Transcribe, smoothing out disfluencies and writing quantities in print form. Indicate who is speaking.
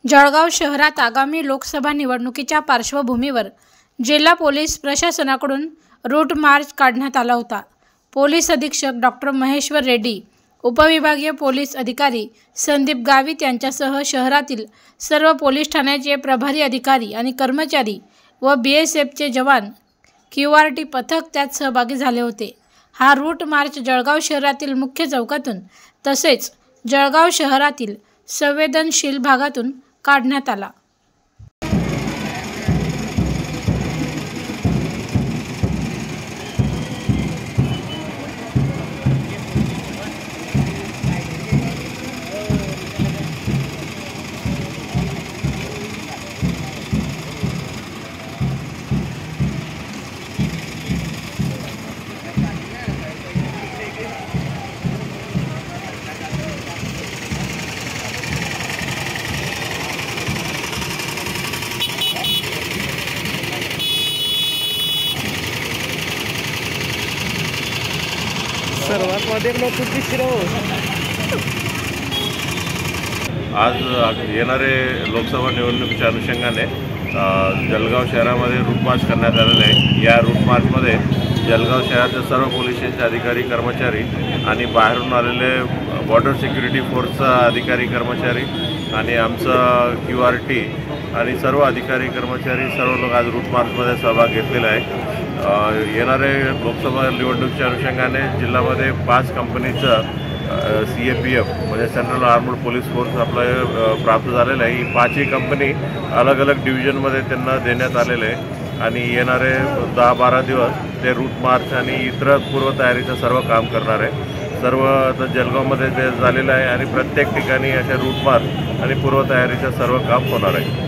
Speaker 1: जळगाव शहरात आगामी लोकसभा निवडणुकीच्या पार्श्वभूमीवर जिल्हा पोलीस प्रशासनाकडून रूट मार्च काढण्यात आला होता। पोलीस अधीक्षक डॉक्टर महेश्वर रेड्डी, उपविभागीय पोलीस अधिकारी संदीप गावित यांच्यासह शहरातील सर्व पोलीस ठाण्याचे प्रभारी अधिकारी आणि कर्मचारी व BSFचे जवान QRT पथक त्यात सहभागी झाले होते। हा रूट मार्च जळगाव शहरातील मुख्य चौकातून तसेच जळगाव शहरातील संवेदनशील भागातून काढण्यात आला।
Speaker 2: सर्वात मध्ये
Speaker 3: आज येणारे लोकसभा निवडणुकीच्या अनुषंगाने जळगाव शहरामध्ये रूट मार्च करण्यात आलेले आहे। या रूट मार्चमध्ये जळगाव शहरातील सर्व पोलीस स्टेशनचे अधिकारी कर्मचारी आणि बाहेरून आलेले बॉर्डर सिक्युरिटी फोर्सचा अधिकारी कर्मचारी आणि आमचा QRT आणि सर्व अधिकारी कर्मचारी सर्व लोक आज रूट मार्चमध्ये सहभाग घेतलेला आहे। येणारे लोकसभा निवडणुकीच्या अनुषंगाने जिल्ह्यामध्ये 5 कंपनीचं CAPF म्हणजे सेंट्रल आर्मड पोलीस फोर्स आपलं प्राप्त झालेलं आहे। ही 5ही कंपनी अलग अलग डिव्हिजनमध्ये त्यांना देण्यात आलेले आहे आणि येणारे 10-12 दिवस ते रूट मार्च आणि इतर पूर्वतयारीचं सर्व काम करणार आहे। सर्व आता जळगावमध्ये ते झालेलं आहे आणि प्रत्येक ठिकाणी अशा रूट मार्च आणि पूर्वतयारीचं सर्व काम होणार आहे।